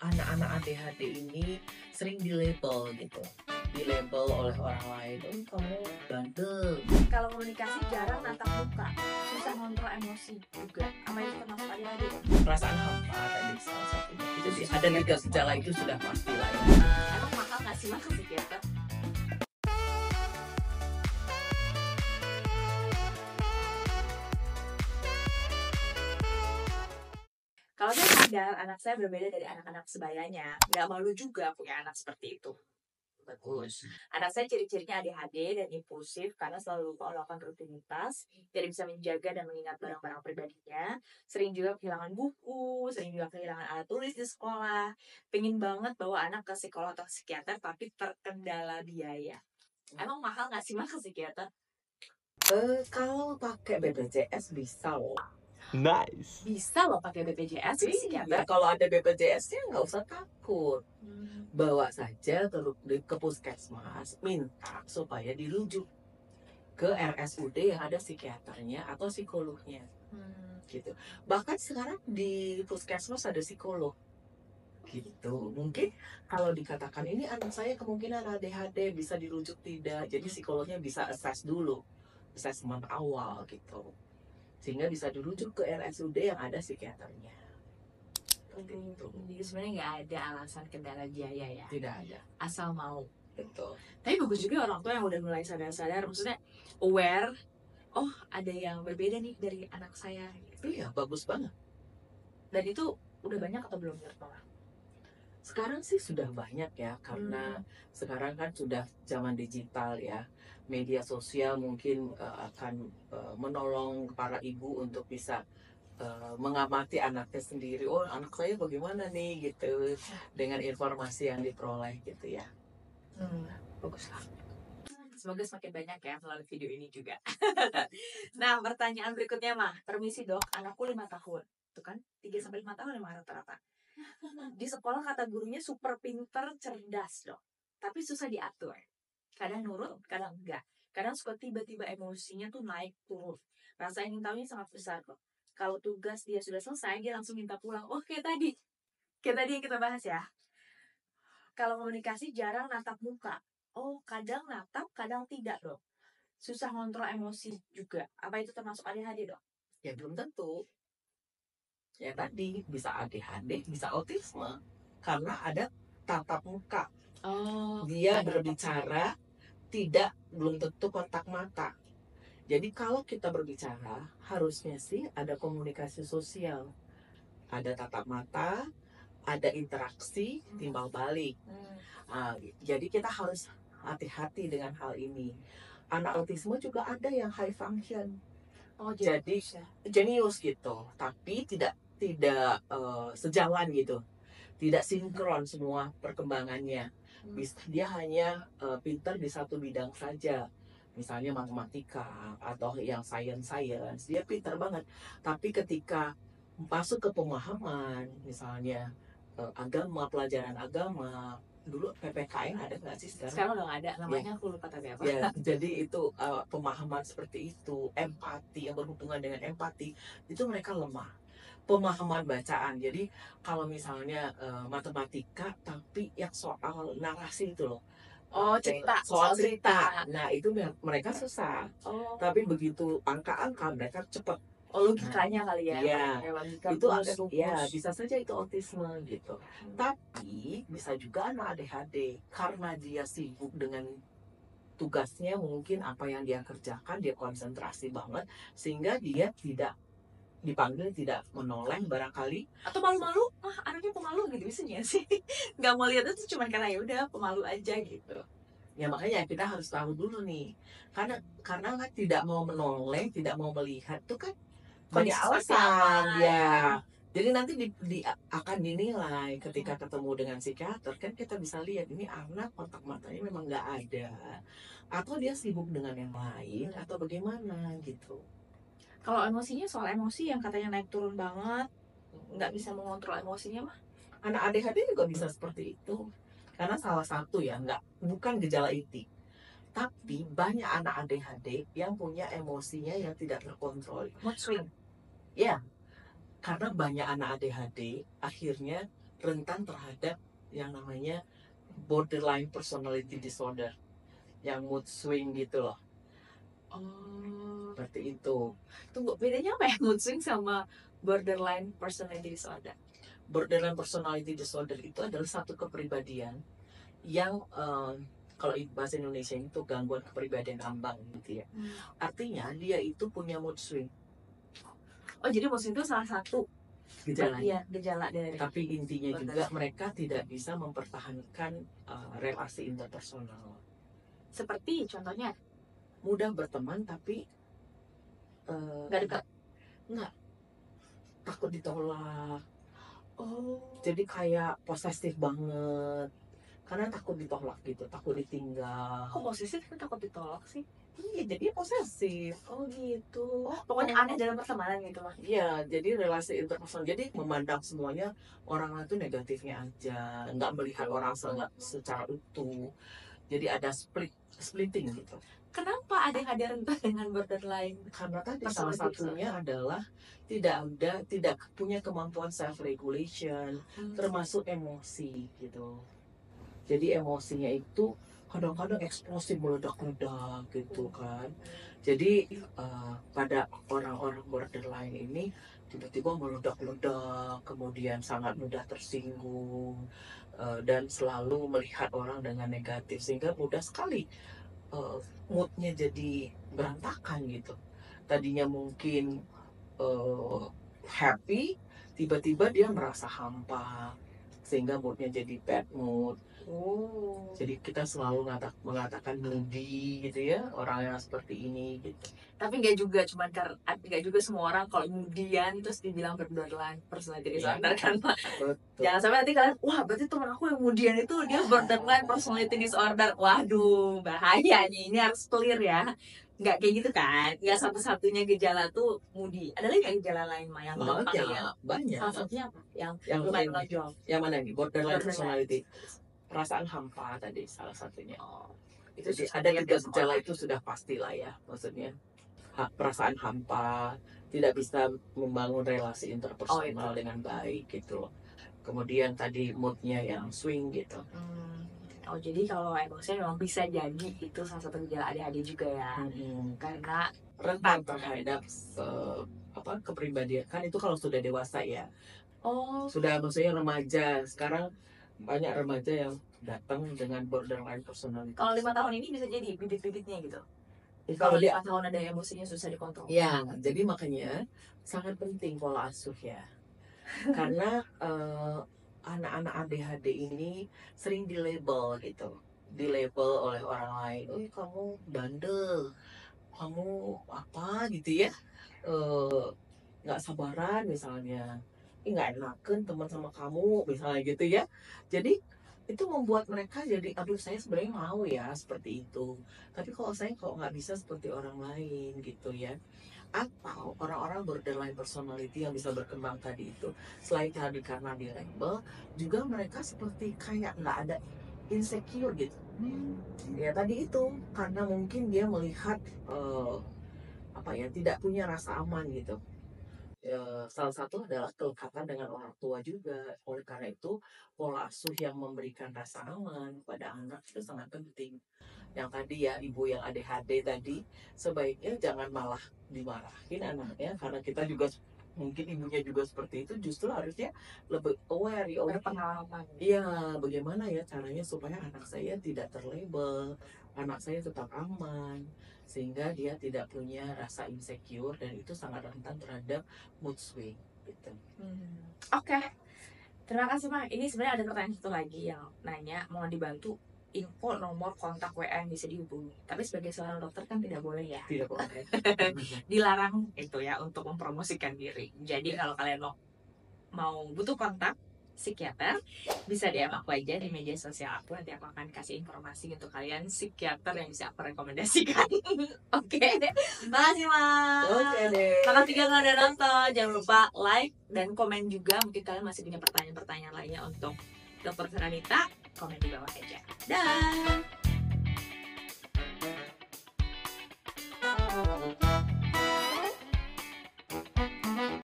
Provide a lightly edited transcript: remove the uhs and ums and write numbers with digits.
anak-anak ADHD ini sering dilabel gitu, dilabel oleh orang lain, "Oh kamu bandel." Kalau komunikasi jarang natap muka, susah ngontrol emosi juga. Apa itu termasuk ADHD? Perasaan hampa tadi salah satunya. Jadi ada 3 gejala itu sudah pasti lah ya. Emang mahal nggak sih mahal psikiater? Kalau saya sadar anak saya berbeda dari anak-anak sebayanya, nggak malu juga punya anak seperti itu. Bagus. Anak saya ciri-cirinya ADHD dan impulsif karena selalu lupa melakukan rutinitas, tidak bisa menjaga dan mengingat barang-barang pribadinya, sering juga kehilangan buku, sering juga kehilangan alat tulis di sekolah, pengen banget bawa anak ke psikolog atau psikiater tapi terkendala biaya. Emang mahal nggak sih ke psikiater? Kalau pakai BPJS bisa loh. Nice. Bisa loh pakai BPJS ke psikiater. Iya, kalau ada BPJS-nya nggak usah takut. Bawa saja ke puskesmas, minta supaya dirujuk ke RSUD yang ada psikiaternya atau psikolognya gitu. Bahkan sekarang di puskesmas ada psikolog gitu. Mungkin kalau dikatakan ini anak saya kemungkinan ADHD, bisa dirujuk tidak, jadi psikolognya bisa assess dulu, assessment awal gitu, sehingga bisa dirujuk ke RSUD yang ada psikiaternya. Gitu. Jadi sebenarnya nggak ada alasan kendala biaya ya, Tidak ada. asal mau. Betul. Tapi bagus juga orang tua yang udah mulai sadar-sadar, maksudnya aware, oh ada yang berbeda nih dari anak saya. Iya, bagus banget. Dan itu udah banyak atau belum menurut Mama? Sekarang sih sudah banyak ya, karena sekarang kan sudah zaman digital ya. Media sosial mungkin akan menolong para ibu untuk bisa mengamati anaknya sendiri. Oh, anak saya bagaimana nih gitu, dengan informasi yang diperoleh gitu ya. Bagus lah. Semoga semakin banyak ya melalui video ini juga. Nah, pertanyaan berikutnya mah, permisi dok, anakku 5 tahun. Itu kan 3-5 tahun emang rata-rata. Di sekolah kata gurunya super pinter, cerdas dok. Tapi susah diatur. Kadang nurut, kadang enggak. Kadang suka tiba-tiba emosinya tuh naik turun. Rasa ingin tahunya sangat besar kok. Kalau tugas dia sudah selesai, dia langsung minta pulang. Oh, kayak tadi. Kayak tadi yang kita bahas ya. Kalau komunikasi jarang natap muka. Oh, kadang natap, kadang tidak dok. Susah ngontrol emosi juga. Apa itu termasuk ADHD dok? Ya belum tentu. Ya tadi bisa ADHD, bisa autisme, karena ada tatap muka. Oh, Dia berbicara belum tentu kontak mata. Jadi kalau kita berbicara, harusnya sih ada komunikasi sosial, ada tatap mata, ada interaksi, timbal balik. Jadi kita harus hati-hati dengan hal ini. Anak autisme juga ada yang high function, Oh, jadi jenius gitu, tapi tidak sejalan gitu, tidak sinkron semua perkembangannya. Dia hanya pintar di satu bidang saja, misalnya matematika atau yang science, dia pintar banget. Tapi ketika masuk ke pemahaman, misalnya agama, pelajaran agama, dulu PPKN ada nggak sih sekarang? Sekarang udah nggak ada, namanya aku lupa tadi apa. Ya, jadi itu pemahaman seperti itu, empati yang berhubungan dengan empati, itu mereka lemah. Pemahaman bacaan, jadi kalau misalnya matematika tapi yang soal narasi itu loh, Oh, cerita. soal cerita, nah itu mereka susah. Oh, Tapi begitu angka-angka mereka cepat. oh logikanya kali ya. Iya, logika itu plus ada rumus. ya, bisa saja itu autisme gitu. Tapi bisa juga anak ADHD karena dia sibuk dengan tugasnya, mungkin apa yang dia kerjakan, dia konsentrasi banget sehingga dia tidak dipanggil, tidak menoleh barangkali. Atau malu-malu, anaknya pemalu gitu biasanya sih. Nggak mau lihat itu cuma karena ya udah pemalu aja gitu. Ya makanya kita harus tahu dulu nih, karena kan tidak mau menoleh, tidak mau melihat itu kan banyak alasan ya. Jadi nanti akan dinilai ketika ketemu dengan psikiater, kan kita bisa lihat ini anak kontak matanya memang nggak ada, atau dia sibuk dengan yang lain, atau bagaimana gitu. Kalau emosinya, soal emosi yang katanya naik turun banget, nggak bisa mengontrol emosinya mah. Anak ADHD juga bisa seperti itu, karena salah satu ya, bukan gejala etik, tapi banyak anak ADHD yang punya emosinya yang tidak terkontrol. Mood swing. Ya, karena banyak anak ADHD akhirnya rentan terhadap yang namanya borderline personality disorder, yang mood swing gitu loh, Oh, seperti itu. tunggu, bedanya apa ya mood swing sama borderline personality disorder? Borderline personality disorder itu adalah satu kepribadian yang kalau bahasa Indonesia itu gangguan kepribadian ambang gitu ya. Artinya dia itu punya mood swing Oh, jadi mood swing itu salah satu gejalanya. gejala dari Tapi intinya juga borderline. mereka tidak bisa mempertahankan relasi interpersonal. Seperti contohnya Mudah berteman tapi nggak dekat. takut ditolak. Oh, Jadi kayak posesif banget. Karena takut ditolak gitu, takut ditinggal. kok posesif kan takut ditolak sih? Iya, jadi posesif. Oh gitu. Pokoknya aneh dalam pertemanan gitu mah. Iya, jadi relasi interpersonal. Jadi memandang semuanya orang itu negatifnya aja, nggak melihat orang secara utuh. Jadi ada splitting gitu. Kenapa ada rentan dengan borderline? Karena tadi salah Personality satunya adalah tidak punya kemampuan self regulation, termasuk emosi gitu. Jadi emosinya itu kadang-kadang eksplosif, meledak-ledak gitu kan. Jadi pada orang-orang borderline ini tiba-tiba meledak-ledak, kemudian sangat mudah tersinggung, dan selalu melihat orang dengan negatif, sehingga mudah sekali moodnya jadi berantakan gitu. Tadinya mungkin happy, tiba-tiba dia merasa hampa, sehingga moodnya jadi bad mood. Oh. Jadi kita selalu mengatakan moody gitu ya, orang yang seperti ini gitu. Tapi nggak juga cuman nggak juga semua orang kalau kemudian terus dibilang borderline personality disorder kan Pak. Betul. Jangan sampai nanti kalian, wah berarti teman aku yang kemudian itu dia borderline personality disorder. Waduh, bahaya nih, ini harus clear ya. Nggak kayak gitu kan, nggak satu-satunya gejala tuh moody. Ada lagi nggak gejala lain mah yang gampang ya? Banyak. Salah satunya apa? Yang lain. lumayan menonjol. Yang mana nih? Borderline Borderline. personality. Perasaan hampa tadi salah satunya. Oh, itu Jadi susah ada ya 3 tiap gejala orang. itu sudah pastilah ya, maksudnya perasaan hampa, tidak bisa membangun relasi interpersonal dengan baik gitu loh. Kemudian tadi moodnya yang swing gitu. Oh, jadi kalau emosinya memang bisa jadi itu salah satu gejala ADHD juga ya. Karena rentan terhadap kepribadian kan itu kalau sudah dewasa ya. Oh, Sudah maksudnya remaja. Sekarang banyak remaja yang datang dengan borderline personality. kalau 5 tahun ini bisa jadi bibit-bibitnya gitu. Kalau dia 5 tahun ada emosinya susah dikontrol. ya, jadi makanya sangat penting pola asuh ya. Karena anak-anak ADHD ini sering dilabel gitu, dilabel oleh orang lain. Oh, kamu bandel, kamu apa gitu ya, nggak sabaran misalnya, nggak enakan teman sama kamu misalnya gitu ya. Jadi itu membuat mereka jadi, aduh saya sebenarnya mau ya seperti itu, tapi saya nggak bisa seperti orang lain gitu ya. Atau orang-orang borderline personality yang bisa berkembang tadi itu, selain tadi karena di label, juga mereka seperti kayak nggak ada insecure gitu. Ya tadi itu karena mungkin dia melihat tidak punya rasa aman gitu. Salah satu adalah kelekatan dengan orang tua juga. Oleh karena itu pola asuh yang memberikan rasa aman pada anak itu sangat penting. Yang tadi ya, ibu yang ADHD tadi, sebaiknya jangan malah dimarahin anaknya, karena kita juga mungkin ibunya juga seperti itu, justru harusnya lebih aware ya. Berpengalaman. Iya, bagaimana ya caranya supaya anak saya tidak terlabel, anak saya tetap aman, sehingga dia tidak punya rasa insecure, dan itu sangat rentan terhadap mood swing gitu. Oke. Terima kasih Pak. Ini sebenarnya ada pertanyaan satu lagi yang nanya mau dibantu info nomor kontak WA yang bisa dihubungi. Tapi sebagai seorang dokter kan tidak boleh ya. Tidak boleh. Dilarang itu ya untuk mempromosikan diri. Jadi kalau kalian mau butuh kontak psikiater, bisa DM aku aja di media sosial aku. Nanti aku akan kasih informasi untuk kalian psikiater yang bisa aku rekomendasikan. Oke. Makasih Mas. Oke deh. Makasih juga udah nonton. Jangan lupa like dan komen juga. Mungkin kalian masih punya pertanyaan-pertanyaan lainnya untuk Dr. Feranita. Komen di bawah aja. Dah.